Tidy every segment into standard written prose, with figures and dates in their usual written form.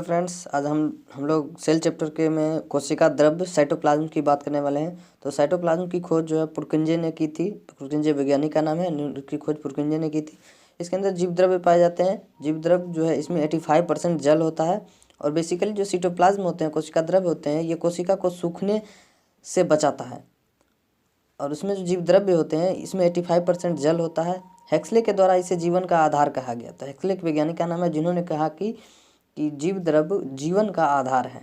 Hello friends, आज हम लोग सेल चैप्टर के में कोशिका द्रव्य साइटोप्लाज्म की बात करने वाले हैं। तो साइटोप्लाज्म की खोज जो है पुरकिंजे ने की थी। पुरकिंजे वैज्ञानिक का नाम है, की खोज पुरकिंजे ने की थी। इसके अंदर जीव द्रव्य पाए जाते हैं। जीव द्रव्य जो है इसमें 85% जल होता है। और बेसिकली जो साइटोप्लाज्म होते हैं, कोशिका द्रव्य होते हैं, ये कोशिका को सूखने से बचाता है। और उसमें जो जीव द्रव्य होते हैं इसमें 85% जल होता है। हेक्सले के द्वारा इसे जीवन का आधार कहा गया। तो हेक्सले एक वैज्ञानिक का नाम है जिन्होंने कहा कि जीव द्रव्य जीवन का आधार है।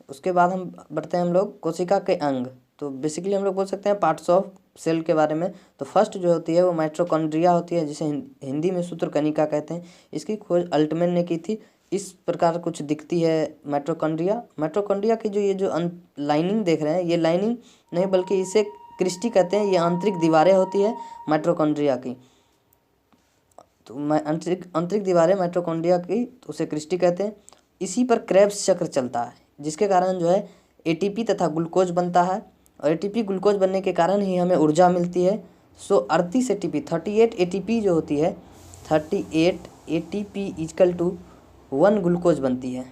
उसके बाद हम बढ़ते हैं हम लोग कोशिका के अंग। तो बेसिकली हम लोग बोल सकते हैं पार्ट्स ऑफ सेल के बारे में। तो फर्स्ट जो होती है वो माइटोकॉन्ड्रिया होती है, जिसे हिंदी में सूत्रकणिका कहते हैं। इसकी खोज अल्टमैन ने की थी। इस प्रकार कुछ दिखती है माइटोकॉन्ड्रिया। माइटोकॉन्ड्रिया की ये जो लाइनिंग देख रहे हैं, ये लाइनिंग नहीं बल्कि इसे क्रिस्टी कहते हैं। ये आंतरिक दीवारें होती है माइटोकॉन्ड्रिया की। तो आंतरिक दीवारें माइटोकॉन्ड्रिया की, तो उसे क्रिस्टी कहते हैं। इसी पर क्रेब्स चक्र चलता है, जिसके कारण जो है एटीपी तथा ग्लूकोज बनता है। और एटीपी ग्लूकोज बनने के कारण ही हमें ऊर्जा मिलती है। 38 एटीपी 38 एटीपी जो होती है, 38 एटीपी इक्वल टू 1 ग्लूकोज बनती है।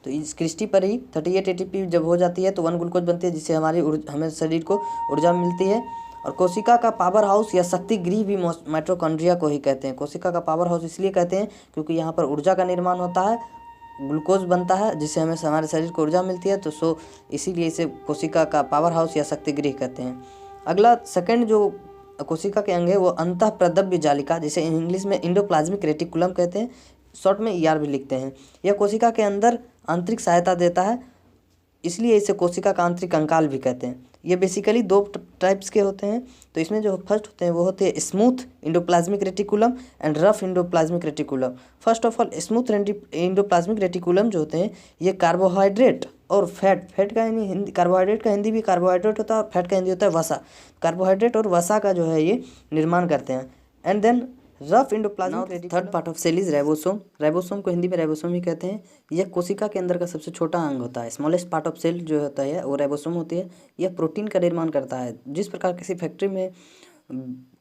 तो इस क्रिस्टी पर ही 38 एटीपी जब हो जाती है तो 1 ग्लूकोज बनती है, जिससे हमें शरीर को ऊर्जा मिलती है। और कोशिका का पावर हाउस या शक्ति गृह भी माइटोकॉन्ड्रिया को ही कहते हैं। कोशिका का पावर हाउस इसलिए कहते हैं क्योंकि यहाँ पर ऊर्जा का निर्माण होता है, ग्लूकोज बनता है, जिससे हमें हमारे शरीर को ऊर्जा मिलती है। तो इसीलिए इसे कोशिका का पावर हाउस या शक्ति गृह कहते हैं। अगला सेकंड जो कोशिका के अंग है वो अंतःप्रद्रव्य जालिका, जिसे इंग्लिश में इंडोप्लाज्मिक रेटिकुलम कहते हैं, शॉर्ट में ER भी लिखते हैं। यह कोशिका के अंदर आंतरिक सहायता देता है, इसलिए इसे कोशिका का आंतरिक कंकाल भी कहते हैं। ये बेसिकली 2 टाइप्स के होते हैं। तो इसमें जो फर्स्ट होते हैं वो होते हैं smooth endoplasmic reticulum and rough endoplasmic reticulum. First of all smooth endoplasmic reticulum जो होते हैं ये कार्बोहाइड्रेट और फैट का हिंदी, कार्बोहाइड्रेट का हिंदी भी कार्बोहाइड्रेट होता है और फैट का हिंदी होता है वसा। कार्बोहाइड्रेट और वसा का जो है ये निर्माण करते हैं। And then rough endoplasmic third part of cell is ribosome. Ribosome को हिंदी में राइबोसोम ही कहते हैं। यह कोशिका के अंदर का सबसे छोटा अंग होता है। स्मॉलेस्ट पार्ट ऑफ सेल जो होता है वो राइबोसोम होती है। यह प्रोटीन का निर्माण करता है। जिस प्रकार किसी फैक्ट्री में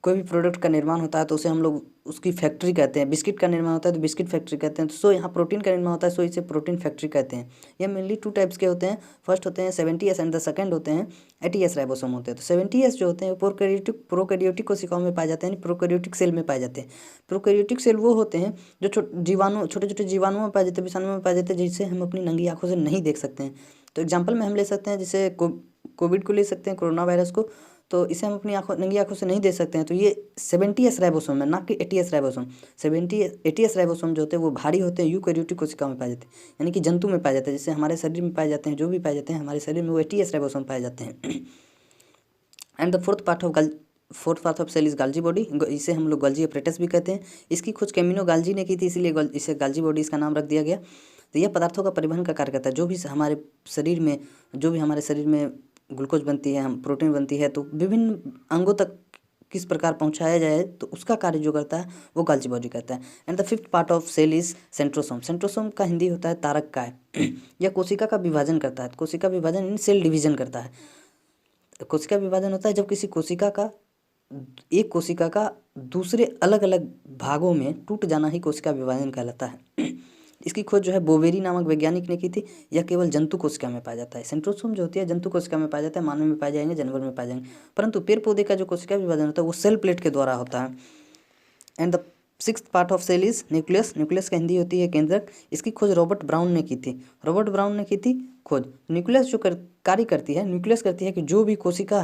कोई भी प्रोडक्ट का निर्माण होता है तो उसे हम लोग उसकी फैक्ट्री कहते हैं। बिस्किट का निर्माण होता है तो बिस्किट फैक्ट्री कहते हैं। तो यहाँ प्रोटीन का निर्माण होता है, इसे प्रोटीन फैक्ट्री कहते हैं। यह मेनली 2 टाइप्स के होते हैं। फर्स्ट होते हैं 70S एंड द सेकंड होते हैं 80S राइबोसोम होते हैं। तो 70S जो होते हैं प्रोकैरियोटिक कोशिकाओं में पाए जाते हैं, प्रोकैरियोटिक सेल में पाए जाते हैं। प्रोकैरियोटिक सेल वो होते हैं जो छोटे छोटे जीवाणुओं में पाए जाते हैं, विषाणुओं में पाए जाते हैं, जिसे हम अपनी नंगी आँखों से नहीं देख सकते हैं। तो एग्जाम्पल में हम ले सकते हैं, जैसे कोविड को ले सकते हैं, कोरोना वायरस को। तो इसे हम अपनी नंगी आँखों से नहीं देख सकते हैं। तो ये 70S राइबोसोम है, ना कि 80S राइबोसोम। 80S राइबोसोम जो होते हैं वो भारी होते हैं, यूकैरियोटिक कोशिका में पाए जाते हैं, यानी कि जंतु में पाए जाते हैं। जैसे हमारे शरीर में पाए जाते हैं, जो भी पाए जाते हैं हमारे शरीर में, वो 80S राइबोसोम पाए जाते हैं। And the fourth part of cell is Golgi body. इसे हम लोग गाल्जी अपरेटस भी कहते हैं। इसकी खोज कैमिनो गाल्जी ने की थी, इसीलिए इसे गाल्जी बॉडी इसका नाम रख दिया गया। तो यह पदार्थों का परिवहन का कार्य करता है। जो भी हमारे शरीर में ग्लूकोज बनती है, हम प्रोटीन बनती है, तो विभिन्न अंगों तक किस प्रकार पहुंचाया जाए, तो उसका कार्य जो करता है वो गाल्जी बॉडी करता है। And the fifth part of cell is centrosome. Centrosome का हिंदी होता है तारक काय। यह कोशिका का विभाजन करता है। कोशिका विभाजन इन सेल डिवीजन करता है। कोशिका विभाजन होता है जब किसी एक कोशिका का दूसरे अलग अलग भागों में टूट जाना ही कोशिका विभाजन कहलाता है। इसकी खोज जो है बोवेरी नामक वैज्ञानिक ने की थी। यह केवल जंतु कोशिका में पाया जाता है। सेंट्रोसोम जो होती है जंतु कोशिका में पाया जाता है, मानव में पाए जाएंगे, जानवर में पाए जाएंगे। परंतु पेड़ पौधे का जो कोशिका विभाजन होता है वो सेल प्लेट के द्वारा होता है। And the sixth part of cell is nucleus. Nucleus का हिंदी होती है केंद्रक। इसकी खोज रॉबर्ट ब्राउन ने की थी। खोज न्यूक्लियस जो कार्य करती है, न्यूक्लियस करती है कि जो भी कोशिका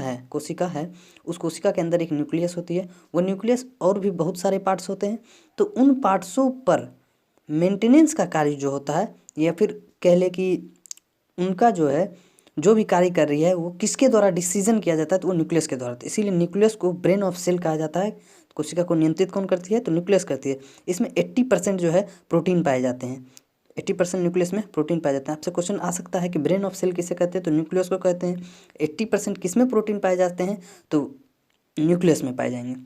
है उस कोशिका के अंदर एक न्यूक्लियस होती है। वो न्यूक्लियस और भी बहुत सारे पार्ट्स होते हैं। तो उन पार्ट्सों पर मेंटेनेंस का कार्य जो होता है, या फिर कह ले कि उनका जो भी कार्य कर रही है वो किसके द्वारा डिसीजन किया जाता है, तो वो न्यूक्लियस के द्वारा। इसीलिए न्यूक्लियस को ब्रेन ऑफ सेल कहा जाता है। कोशिका को नियंत्रित कौन करती है, तो न्यूक्लियस करती है। इसमें 80% जो है प्रोटीन पाए जाते हैं। 80% न्यूक्लियस में प्रोटीन पाए जाते हैं। आपसे क्वेश्चन आ सकता है कि ब्रेन ऑफ सेल किसे कहते हैं, तो न्यूक्लियस को कहते हैं। 80% किस में प्रोटीन पाए जाते हैं, तो न्यूक्लियस में पाए जाएंगे।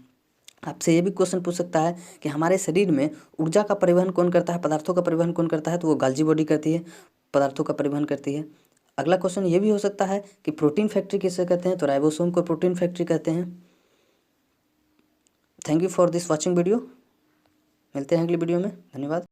आपसे ये भी क्वेश्चन पूछ सकता है कि हमारे शरीर में ऊर्जा का परिवहन कौन करता है, पदार्थों का परिवहन कौन करता है, तो वो गाल्जी बॉडी करती है, पदार्थों का परिवहन करती है। अगला क्वेश्चन ये भी हो सकता है कि प्रोटीन फैक्ट्री किसे कहते हैं, तो राइबोसोम को प्रोटीन फैक्ट्री कहते हैं। Thank you for this watching video. मिलते हैं अगली वीडियो में। धन्यवाद।